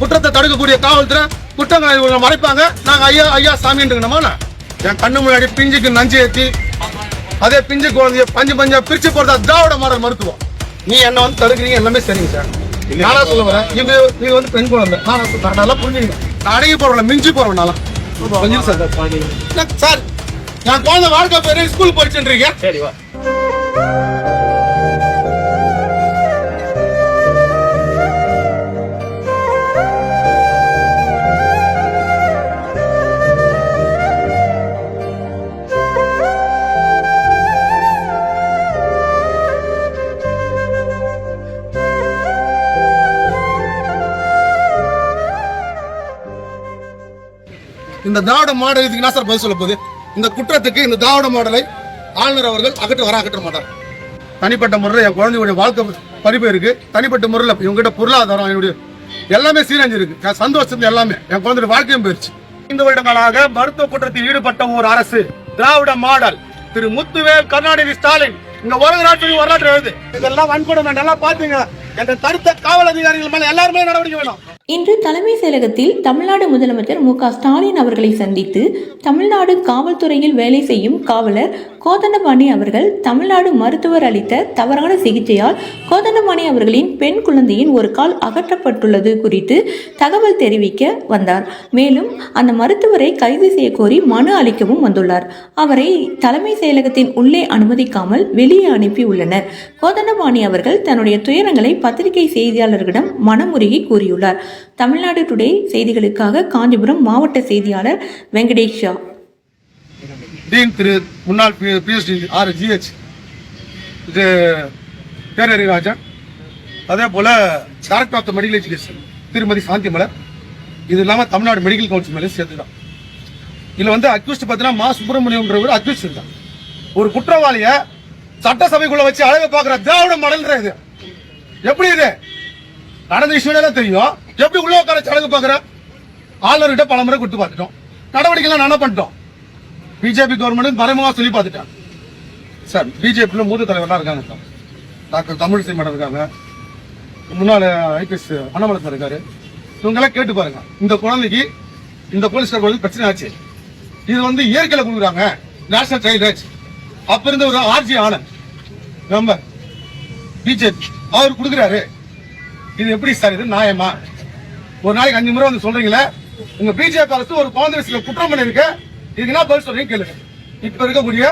குற்றத்தை தடுக்கக்கூடிய காவல்துறை குற்றங்களை மறைப்பாங்க. நாங்க ஐயா ஐயா சாமின்றோமா? என் கண்ணு முன்னாடி பிஞ்சுக்கு நஞ்சு ஏற்றி அதே பிஞ்சு குழந்தைய பஞ்சு பஞ்சா பிரிச்சு போடுறதா திராவிட மாடல் மருத்துவம். நீ என்ன வந்து தடுக்கிறீங்க எல்லாமே சரிங்க சார். நானா சொல்ல வரேன், இது வந்து பெண் குழந்தை. நல்லா புரிஞ்சுங்க. நான் அடங்கி போறேன், மிஞ்சி போறேன். நல்லா கொஞ்சம் சார் நான் குழந்தை வாழ்க்கை பேரு ஸ்கூல் படிச்சுன்றீங்க. சரி வா. இந்த திராவிட மாடல் இதுக்கு என்ன சார் பதில் சொல்ல போகுது? இந்த குற்றத்துக்கு இந்த திராவிட மாடலை ஆளுநர் அவர்கள் அகற்ற மாட்டார். தனிப்பட்ட முறையில் என் குழந்தையுடைய வாழ்க்கை பறிப்பு இருக்கு. தனிப்பட்ட முறையில் இவங்ககிட்ட பொருளாதாரம் என்னுடைய எல்லாமே சீரழிஞ்சிருக்கு. சந்தோஷம் எல்லாமே என் குழந்தைய வாழ்க்கையும் போயிருச்சு. 5 வருடங்களாக மருத்துவ குற்றத்தில் ஈடுபட்ட ஒரு அரசு திராவிட மாடல் திரு முத்துவேல் கருணாநிதி ஸ்டாலின் இந்த உலக நாட்டின் வரலாற்று எழுது. இதெல்லாம் வன்கொடுமை நல்லா பாத்தீங்க. என்ற தடுத்த காவல் அதிகாரிகள் மேல எல்லாருமே நடவடிக்கை வேணும். இன்று தலைமை செயலகத்தில் தமிழ்நாடு முதலமைச்சர் மு க ஸ்டாலின் அவர்களை சந்தித்து தமிழ்நாடு காவல்துறையில் வேலை செய்யும் காவலர் கோதண்டபாணி அவர்கள் தமிழ்நாடு மருத்துவர் அளித்த தவறான சிகிச்சையால் கோதண்டபாணி அவர்களின் பெண் குழந்தையின் ஒரு கால் அகற்றப்பட்டுள்ளது குறித்து தகவல் தெரிவிக்க வந்தார். மேலும் அந்த மருத்துவரை கைது செய்ய கோரி மனு அளிக்கவும் வந்துள்ளார். அவரை தலைமை செயலகத்தின் உள்ளே அனுமதிக்காமல் வெளியே அனுப்பியுள்ளனர். கோதண்டபாணி அவர்கள் தன்னுடைய துயரங்களை பத்திரிகை செய்தியாளர்களிடம் மனமுருகி கூறியுள்ளார். தமிழ்நாடு டுடே செய்திகளுக்காக காஞ்சிபுரம் மாவட்ட செய்தியாளர் வெங்கடேஷ் ஷா. டீன் திரு முன்னாள் பிஎஸ்டி RGH பேரறி ராஜன், அதே போல director of the medical education திருமதி சாந்தி மலர், இது இல்லாம தமிழ்நாடு மெடிக்கல் கவுன்சில் மேலே சேர்த்துதான். இதுல வந்து அக்யூஸ்ட் பார்த்தீங்கன்னா மா சுப்பிரமணியம் அக்யூஸ்ட் இருந்தான். ஒரு குற்றவாளிய சட்டசபைக்குள்ள வச்சு அழக பாக்குற திராவிட மாடல் இது. எப்படி இது நடந்த விஷயம் தெரியும். எப்படி உள்ள உட்கார அழகு பாக்குற ஆளுநர்கிட்ட பல முறை கொடுத்து பார்த்துட்டோம். நடவடிக்கை என்ன பண்ணிட்டோம். பிஜேபி கவர்மெண்ட் மறைமுகமா சொல்லி பார்த்துட்டாங்க சார். பிஜேபி மூத்த தலைவர்லாம் இருக்காங்க சார். டாக்டர் தமிழிசை மேடம் இருக்காங்க, முன்னாள் IPS அண்ணாமலை சார் இருக்காரு. இவங்கெல்லாம் கேட்டு பாருங்க. இந்த குழந்தைக்கு இந்த போலீஸ் பிரச்சனை ஆச்சு. இது வந்து இயற்கையில கொடுக்குறாங்க. நேஷனல் சைல்ட் ரைட்ஸ் அப்ப இருந்த ஒரு RG ஆனந்த் நம்ம பிஜேபி அவர் கொடுக்குறாரு. இது எப்படி சார்? இது நியாயமா? ஒரு நாளைக்கு 5 முறை வந்து சொல்றீங்களே. உங்க பிஜேபி அரசு ஒரு குழந்தை விஷயத்துல குற்றம் பண்ணிருக்கு. இதுக்கு என்ன பதில் சொல்றீங்க கேளுங்க. இப்ப இருக்கக்கூடிய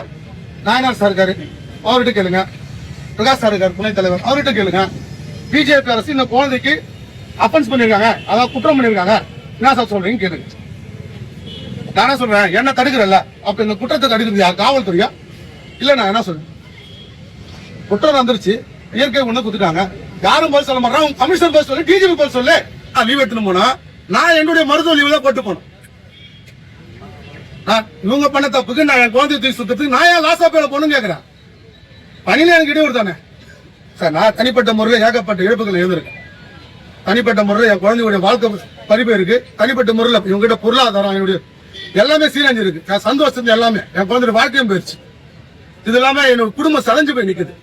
நாயனார் சார் இருக்காரு, அவர்கிட்ட கேளுங்க. பிரகாஷ் சார் இருக்காரு துணைத் தலைவர், அவர்கிட்ட கேளுங்க. பிஜேபி அரசு இந்த குழந்தைக்கு அஃபென்ஸ் பண்ணிருக்காங்க, அதாவது குற்றம் பண்ணிருக்காங்க, என்ன சார் சொல்றீங்க கேளுங்க. நானே சொல்றேன், என்ன தடுக்கிறல்ல, அப்ப இந்த குற்றத்தை தடுக்கிறது யார்? காவல்துறையா? இல்ல நான் என்ன சொல்றேன், குற்றம் வந்துருச்சு, இயற்கை ஒண்ணு குத்துட்டாங்க, யாரும் பதில் சொல்ல மாட்டாங்க. கமிஷனர் பதில் சொல்லு, டிஜிபி பதில் சொல்லு. லீவ் எடுத்துன்னு போனா நான் என்னுடைய மருத்துவ லீவ் தான் போட்டு போனோம். இவங்க பண்ண தப்புக்கு நான் என் குழந்தைய தூக்கி சுத்தத்துக்கு நான் ஏன் லாஸ் ஆஃப் போகணும்னு கேட்கிறேன். பணியில எனக்கு இடையூறு தானே சார். நான் தனிப்பட்ட முறையில் ஏகப்பட்ட இழப்புகள் எழுதிருக்கேன். தனிப்பட்ட முறையில் என் குழந்தையுடைய வாழ்க்கை பறிப்பு இருக்கு. தனிப்பட்ட முறையில் இவங்ககிட்ட பொருளாதாரம் என்னுடைய எல்லாமே சீரழிஞ்சிருக்கு. சந்தோஷம் எல்லாமே என் குழந்தைய வாழ்க்கையும் போயிருச்சு. இது இல்லாம என்னோட குடும்பம் சளைஞ்சு போய் நிக்குது.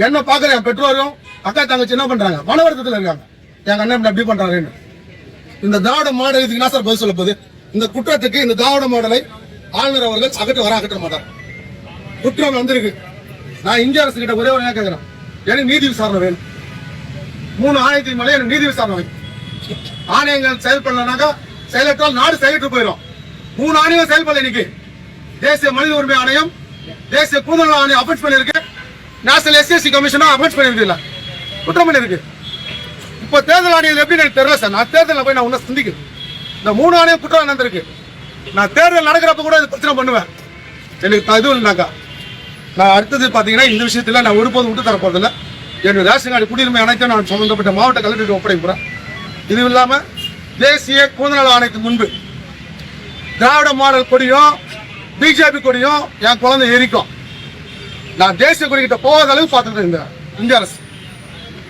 என்ன பாக்குற என் பெற்றோரும் அக்கா தங்கச்சி என்ன பண்றாங்க, மன வருத்தத்தில் இருக்காங்க. என் அண்ணன் அப்படி பண்றாங்க. இந்த திராவிட மாடல் இதுக்கு என்ன சார் பதில் சொல்ல போகுது? இந்த குற்றத்துக்கு இந்த திராவிட மாடலை ஆளுநர் அவர்கள் அகற்ற மாட்டார். குற்றம் வந்திருக்கு. நான் இந்திய அரசு கிட்ட ஒரே ஒரு கேட்கிறேன், எனக்கு நீதி விசாரணை வேணும். 3 ஆணையத்தின் மேலே எனக்கு நீதி விசாரணை வேணும். ஆணையங்கள் செயல்படலனாக்கா செயலற்றால் நாடு செயலற்று போயிடும். 3 ஆணையம் செயல்படல. இன்னைக்கு தேசிய மனித உரிமை ஆணையம், தேசிய கூடுதல் ஆணையம் அஃபென்ஸ் பண்ணிருக்கு, நேஷனல் SSC கமிஷனா அஃபென்ஸ் பண்ணிருக்கு, இல்ல குற்றம் பண்ணிருக்கு. இப்ப தேர்தல் ஆணையம் எப்படி எனக்கு தெரியல சார். நான் தேர்தலில் போய் நான் உன்ன சந்திக்கிறேன். இந்த 3 ஆணையம் குற்றம் நடந்திருக்கு. நான் தேர்தல் நடக்கிறப்ப கூட பிரச்சனை பண்ணுவேன். எனக்கு இதுவும் இல்லைனாக்கா நான் அடுத்தது பாத்தீங்கன்னா இந்த விஷயத்துல நான் ஒருபோதும் விட்டு தர போறதில்லை. என்னுடைய ரேஷன் கார்டு குடியுரிமை அனைத்தும் நான் சம்பந்தப்பட்ட மாவட்ட கலெக்டர் ஒப்படைக்க போறேன். இது இல்லாம தேசிய கூடுதல் ஆணையத்துக்கு முன்பு திராவிட மாடல் கொடியும் பிஜேபி கொடியும் என் குழந்தை எரிக்கும். நான் தேசிய கொடி கிட்ட போகாத அளவு பார்த்துக்கிட்டேன் இந்த இந்திய அரசு.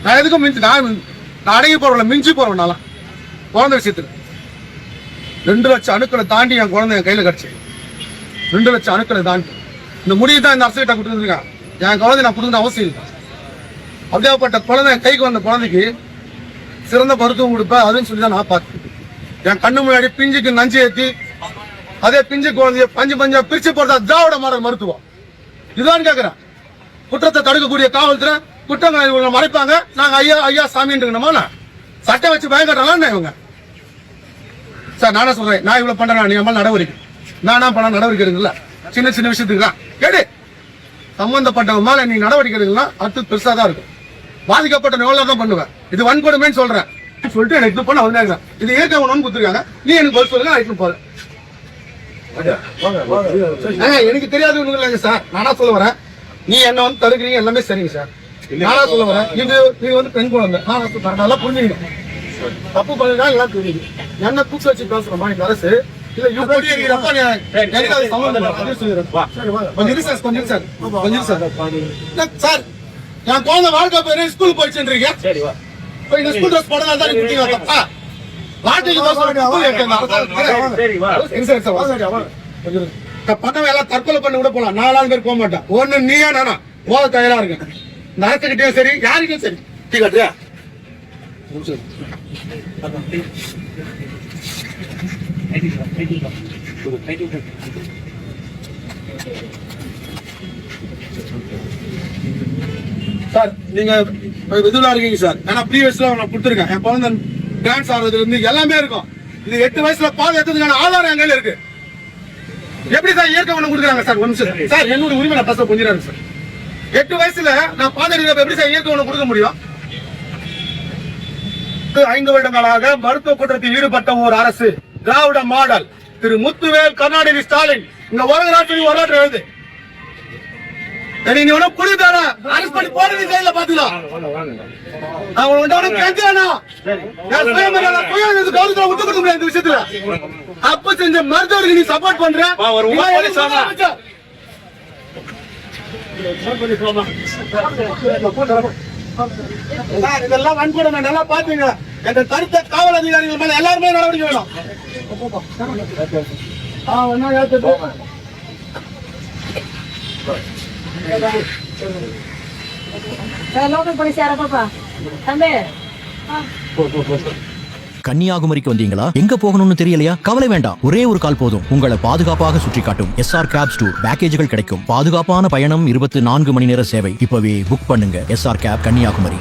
நான் எதுக்கும் மிஞ்சி நான் அடங்கி போறவங்கள மிஞ்சி போறவனால குழந்தை விஷயத்துல 2 லட்சம் அணுக்களை தாண்டி என் குழந்தை என் கையில கிடைச்சு. 2 லட்சம் அணுக்களை தாண்டி இந்த முடிவு தான் இந்த அரசு கிட்ட கொடுத்துருக்கேன். என் குழந்தை நான் கொடுக்க அவசியம் இல்லை. அப்படியேப்பட்ட குழந்தை கைக்கு வந்த குழந்தைக்கு சிறந்த மருத்துவம் கொடுப்பேன் அதுன்னு சொல்லி தான் நான் பார்த்தேன். என் கண்ணு முன்னாடி பிஞ்சுக்கு நஞ்சு ஏத்தி அதே பிஞ்சு குழந்தைய பஞ்சு பஞ்சா பிரிச்சு போடுறதா திராவிட மாடல் மருத்துவம். இதுதான் கேக்குறேன். குற்றத்தை தடுக்கக்கூடிய காவல்துறை குற்றங்களை இவங்க மறைப்பாங்க. நாங்க ஐயா ஐயா சாமின்னு இருக்கணுமா? சட்டை வச்சு பயங்கட்டாங்களா இவங்க? சார் நானே சொல்றேன், நான் இவ்வளவு பண்றேன், நீ அம்மா நடவடிக்கை நானா பண்ண நடவடிக்கை இருக்குல்ல, சின்ன சின்ன விஷயத்துக்கு தான் கேடு சம்பந்தப்பட்டவங்க மேல நீ நடவடிக்கை எடுக்கலாம். அடுத்து பெருசா தான் இருக்கும். பாதிக்கப்பட்ட எவ்வளவு தான் பண்ணுவேன். இது வன்கொடுமைன்னு சொல்றேன் சொல்லிட்டு எனக்கு இது பண்ண வந்தாங்க. இது ஏற்க ஒண்ணு கொடுத்துருக்காங்க. நீ எனக்கு பதில் சொல்லுங்க, நான் போறேன். எனக்கு தெரியாது இல்லைங்க சார். நானா சொல்ல வரேன், நீ என்ன வந்து தடுக்கிறீங்க எல்லாமே சரிங்க சார். நானா சொல்ல வரேன், நீங்க வந்து பெண் குழந்தை நல்லா புரிஞ்சுக்கணும். தப்பு பண்ணினா எல்லாம் தெரியுது. என்ன தூக்கி வச்சு பேசுற மாதிரி அரசு இல்ல சார். என் குழந்தை வாழ்க்கை பேரு ஸ்கூல் போயிடுச்சுன்றீங்க. ஸ்கூல் ட்ரெஸ் போடலாம் தான் குட்டிங்க தப்பா? பண்ண எல்லாம் தற்கொலை பண்ண கூட போலாம். 4 பேர் போக மாட்டான். ஒண்ணு நீயா நானா போக தயாரா இருக்கு. நடத்துக்கிட்டே சரி, யாருக்கும் சரி. டீ கட்டுறியா? சார் நீங்க இதுல இருக்கீங்க சார். ஏன்னா ப்ரீவியஸ்ல நான் கொடுத்துருக்கேன். என் குழந்தை டான்ஸ் ஆடுறதுல இருந்து எல்லாமே இருக்கும். இது 8 வயசுல பால் எடுத்ததுக்கான ஆதாரம் என் கையில இருக்கு. எப்படி சார் இயற்கை ஒண்ணு கொடுக்குறாங்க சார்? ஒரு நிமிஷம் சார், என்னோட உரிமை நான் பசங்க கொஞ்சம் சார். 8 வயசுல நான் பால் எடுக்கிறப்ப எப்படி சார் இயற்கை ஒண்ணு கொடுக்க முடியும்? 5 வருடங்களாக மருத்துவ குற்றத்தில் ஈடுபட்ட ஒரு அரசு திராவிட மாடல் திரு முத்துவேல் கருணாநிதி ஸ்டாலின் இந்த உலக நாட்டின் வரலாற்று எழுது. நீங்க ஒன்னும் புரியுதானா? அரசு பண்ணி போடுறது கையில பாத்துக்கலாம். இந்த விஷயத்துல அப்ப செஞ்ச மருத்துவருக்கு நீ சப்போர்ட் பண்ற. இதெல்லாம் வன்கொடுமை நல்லா பாத்தீங்க. என்ற தடுத்த காவல் அதிகாரிகள் மேல எல்லாருமே நடவடிக்கை வேணும். கன்னியாகுமரிக்கு வந்தீங்களா? எங்க போகணும்னு தெரியலையா? கவலை வேண்டாம், ஒரே ஒரு கால் போதும். உங்களை பாதுகாப்பாக சுற்றி காட்டும் SR Cabs Tour பேக்கேஜ்கள் கிடைக்கும். பாதுகாப்பான பயணம், 24 மணி நேர சேவை. இப்பவே புக் பண்ணுங்க. SR Cab Kanyakumari.